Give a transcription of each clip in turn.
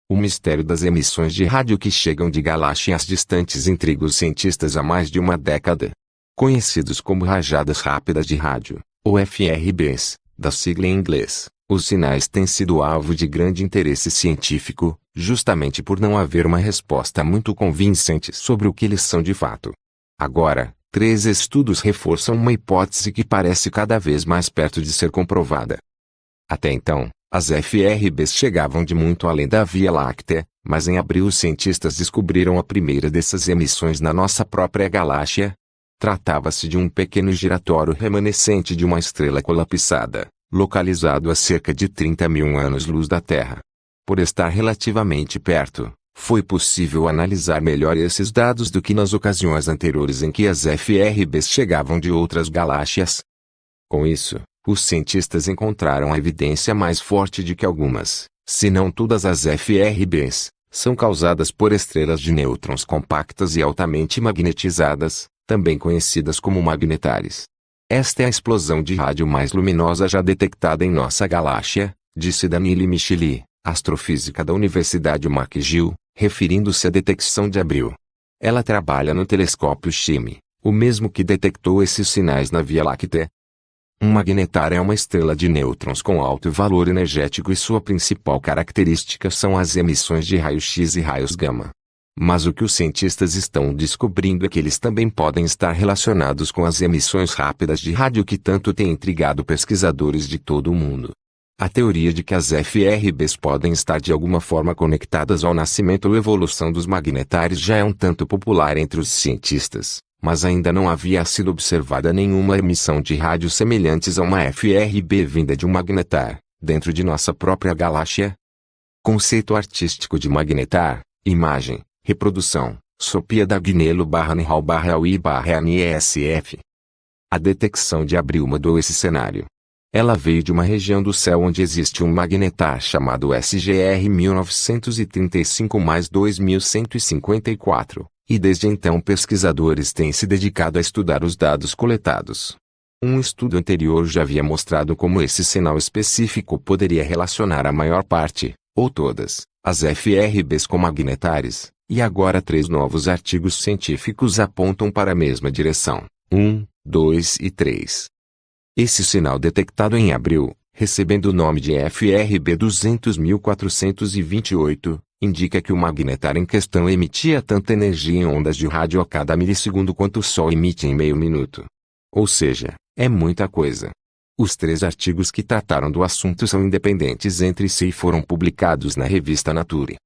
O mistério das emissões de rádio que chegam de galáxias distantes intriga os cientistas há mais de uma década. Conhecidos como rajadas rápidas de rádio, ou FRBs, da sigla em inglês, os sinais têm sido alvo de grande interesse científico, justamente por não haver uma resposta muito convincente sobre o que eles são de fato. Agora, 3 estudos reforçam uma hipótese que parece cada vez mais perto de ser comprovada. Até então, as FRBs chegavam de muito além da Via Láctea, mas em abril os cientistas descobriram a primeira dessas emissões na nossa própria galáxia. Tratava-se de um pequeno giratório remanescente de uma estrela colapsada, localizado a cerca de 30.000 anos-luz da Terra. Por estar relativamente perto, foi possível analisar melhor esses dados do que nas ocasiões anteriores em que as FRBs chegavam de outras galáxias. Com isso, os cientistas encontraram a evidência mais forte de que algumas, se não todas as FRBs, são causadas por estrelas de nêutrons compactas e altamente magnetizadas, também conhecidas como magnetares. Esta é a explosão de rádio mais luminosa já detectada em nossa galáxia, disse Daniele Micheli, astrofísica da Universidade McGill, referindo-se à detecção de abril. Ela trabalha no telescópio Schirm, o mesmo que detectou esses sinais na Via Láctea. Um magnetar é uma estrela de nêutrons com alto valor energético e sua principal característica são as emissões de raios-X e raios gama. Mas o que os cientistas estão descobrindo é que eles também podem estar relacionados com as emissões rápidas de rádio que tanto têm intrigado pesquisadores de todo o mundo. A teoria de que as FRBs podem estar de alguma forma conectadas ao nascimento ou evolução dos magnetares já é um tanto popular entre os cientistas, mas ainda não havia sido observada nenhuma emissão de rádio semelhantes a uma FRB vinda de um magnetar, dentro de nossa própria galáxia. Conceito artístico de magnetar, imagem, reprodução, Sofia Dagnello/Nihal/Aui/NESF. A detecção de abril mudou esse cenário. Ela veio de uma região do céu onde existe um magnetar chamado SGR 1935+2154, e desde então pesquisadores têm se dedicado a estudar os dados coletados. Um estudo anterior já havia mostrado como esse sinal específico poderia relacionar a maior parte, ou todas, as FRBs com magnetares, e agora 3 novos artigos científicos apontam para a mesma direção, 1, 2 e 3. Esse sinal detectado em abril, recebendo o nome de FRB 200.428, indica que o magnetar em questão emitia tanta energia em ondas de rádio a cada milissegundo quanto o Sol emite em meio minuto. Ou seja, é muita coisa. Os 3 artigos que trataram do assunto são independentes entre si e foram publicados na revista Nature.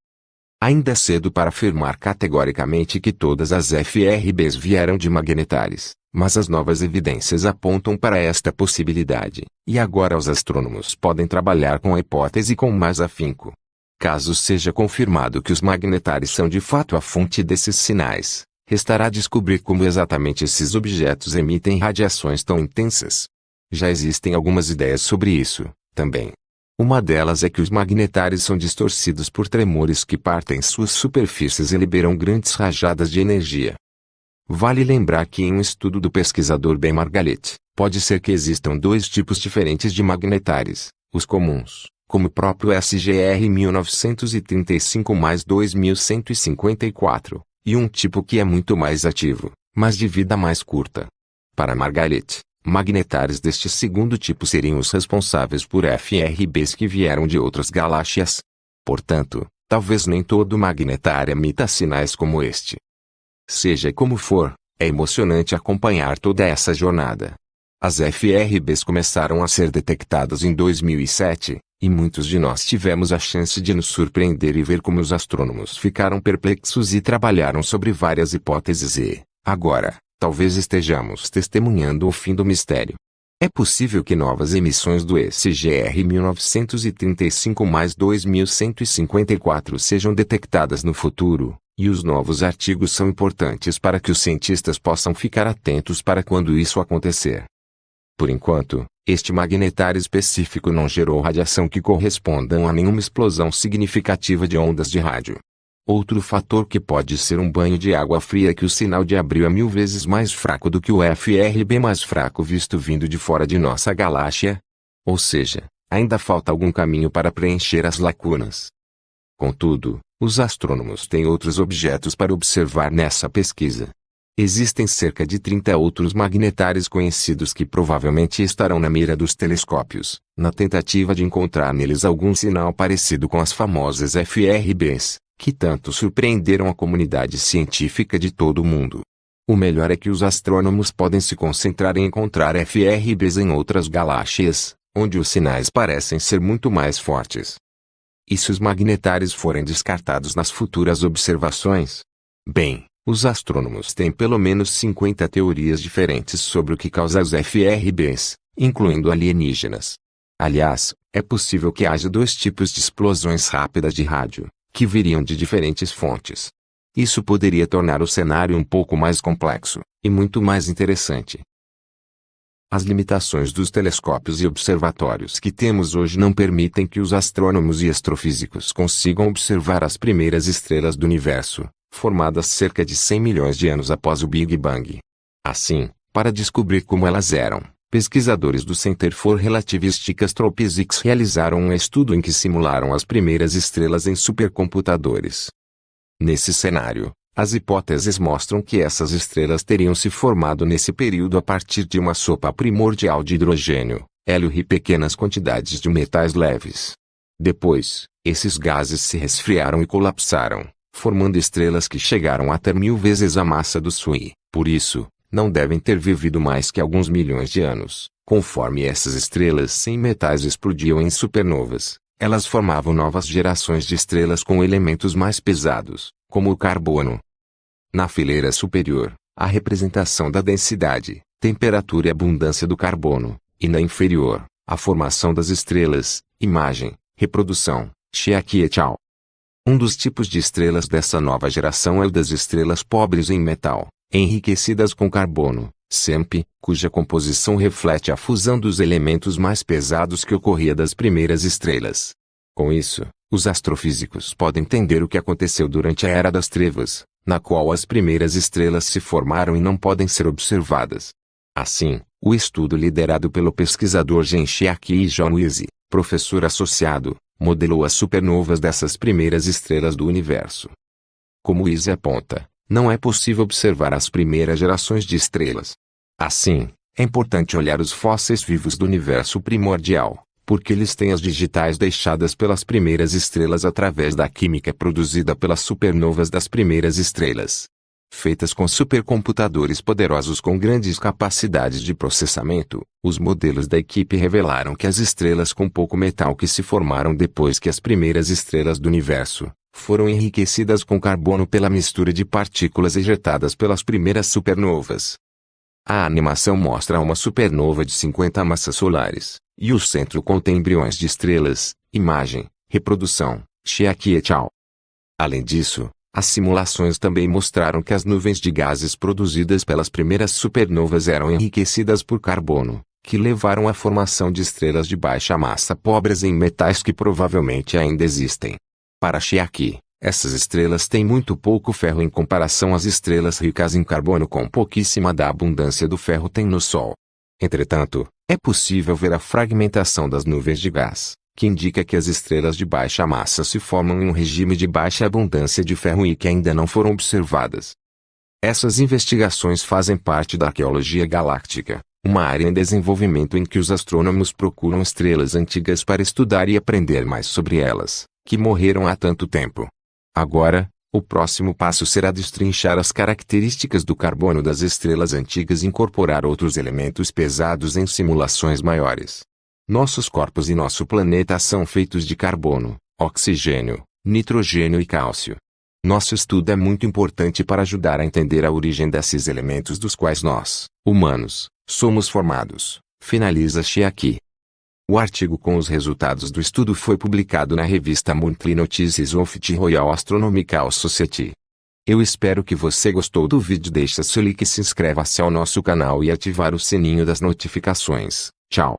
Ainda é cedo para afirmar categoricamente que todas as FRBs vieram de magnetares, mas as novas evidências apontam para esta possibilidade, e agora os astrônomos podem trabalhar com a hipótese com mais afinco. Caso seja confirmado que os magnetares são de fato a fonte desses sinais, restará descobrir como exatamente esses objetos emitem radiações tão intensas. Já existem algumas ideias sobre isso, também. Uma delas é que os magnetares são distorcidos por tremores que partem suas superfícies e liberam grandes rajadas de energia. Vale lembrar que em um estudo do pesquisador Ben Margalit, pode ser que existam 2 tipos diferentes de magnetares, os comuns, como o próprio SGR 1935+2154, e um tipo que é muito mais ativo, mas de vida mais curta. Para Margalit, magnetares deste segundo tipo seriam os responsáveis por FRBs que vieram de outras galáxias. Portanto, talvez nem todo magnetar emita sinais como este. Seja como for, é emocionante acompanhar toda essa jornada. As FRBs começaram a ser detectadas em 2007, e muitos de nós tivemos a chance de nos surpreender e ver como os astrônomos ficaram perplexos e trabalharam sobre várias hipóteses e, agora, talvez estejamos testemunhando o fim do mistério. É possível que novas emissões do SGR 1935+2154 sejam detectadas no futuro, e os novos artigos são importantes para que os cientistas possam ficar atentos para quando isso acontecer. Por enquanto, este magnetar específico não gerou radiação que correspondam a nenhuma explosão significativa de ondas de rádio. Outro fator que pode ser um banho de água fria é que o sinal de abril é 1000 vezes mais fraco do que o FRB mais fraco visto vindo de fora de nossa galáxia. Ou seja, ainda falta algum caminho para preencher as lacunas. Contudo, os astrônomos têm outros objetos para observar nessa pesquisa. Existem cerca de 30 outros magnetários conhecidos que provavelmente estarão na mira dos telescópios, na tentativa de encontrar neles algum sinal parecido com as famosas FRBs, que tanto surpreenderam a comunidade científica de todo o mundo. O melhor é que os astrônomos podem se concentrar em encontrar FRBs em outras galáxias, onde os sinais parecem ser muito mais fortes. E se os magnetários forem descartados nas futuras observações? Bem, os astrônomos têm pelo menos 50 teorias diferentes sobre o que causa as FRBs, incluindo alienígenas. Aliás, é possível que haja dois tipos de explosões rápidas de rádio, que viriam de diferentes fontes. Isso poderia tornar o cenário um pouco mais complexo, e muito mais interessante. As limitações dos telescópios e observatórios que temos hoje não permitem que os astrônomos e astrofísicos consigam observar as primeiras estrelas do universo, formadas cerca de 100 milhões de anos após o Big Bang. Assim, para descobrir como elas eram, pesquisadores do Center for Relativistic Astrophysics realizaram um estudo em que simularam as primeiras estrelas em supercomputadores. Nesse cenário, as hipóteses mostram que essas estrelas teriam se formado nesse período a partir de uma sopa primordial de hidrogênio, hélio e pequenas quantidades de metais leves. Depois, esses gases se resfriaram e colapsaram, formando estrelas que chegaram a ter 1000 vezes a massa do Sun. Por isso, não devem ter vivido mais que alguns milhões de anos. Conforme essas estrelas sem metais explodiam em supernovas, elas formavam novas gerações de estrelas com elementos mais pesados, como o carbono. Na fileira superior, a representação da densidade, temperatura e abundância do carbono, e na inferior, a formação das estrelas, imagem, reprodução, Chiaki et al. Um dos tipos de estrelas dessa nova geração é o das estrelas pobres em metal, enriquecidas com carbono, SEMP, cuja composição reflete a fusão dos elementos mais pesados que ocorria das primeiras estrelas. Com isso, os astrofísicos podem entender o que aconteceu durante a Era das Trevas, na qual as primeiras estrelas se formaram e não podem ser observadas. Assim, o estudo liderado pelo pesquisador Gen Chiaki e John Weise, professor associado, modelou as supernovas dessas primeiras estrelas do universo. Como Weise aponta, não é possível observar as primeiras gerações de estrelas. Assim, é importante olhar os fósseis vivos do universo primordial, porque eles têm as digitais deixadas pelas primeiras estrelas através da química produzida pelas supernovas das primeiras estrelas. Feitas com supercomputadores poderosos com grandes capacidades de processamento, os modelos da equipe revelaram que as estrelas com pouco metal que se formaram depois que as primeiras estrelas do universo foram enriquecidas com carbono pela mistura de partículas ejetadas pelas primeiras supernovas. A animação mostra uma supernova de 50 massas solares, e o centro contém embriões de estrelas, imagem, reprodução, Chiaki et al. Além disso, as simulações também mostraram que as nuvens de gases produzidas pelas primeiras supernovas eram enriquecidas por carbono, que levaram à formação de estrelas de baixa massa pobres em metais que provavelmente ainda existem. Para Chiaki, essas estrelas têm muito pouco ferro em comparação às estrelas ricas em carbono com pouquíssima da abundância do ferro tem no Sol. Entretanto, é possível ver a fragmentação das nuvens de gás, que indica que as estrelas de baixa massa se formam em um regime de baixa abundância de ferro e que ainda não foram observadas. Essas investigações fazem parte da arqueologia galáctica, uma área em desenvolvimento em que os astrônomos procuram estrelas antigas para estudar e aprender mais sobre elas, que morreram há tanto tempo. Agora, o próximo passo será destrinchar as características do carbono das estrelas antigas e incorporar outros elementos pesados em simulações maiores. Nossos corpos e nosso planeta são feitos de carbono, oxigênio, nitrogênio e cálcio. Nosso estudo é muito importante para ajudar a entender a origem desses elementos dos quais nós, humanos, somos formados, finaliza Chiaki. O artigo com os resultados do estudo foi publicado na revista Monthly Notices of the Royal Astronomical Society. Eu espero que você gostou do vídeo. Deixe seu like e se inscreva-se ao nosso canal e ativar o sininho das notificações. Tchau.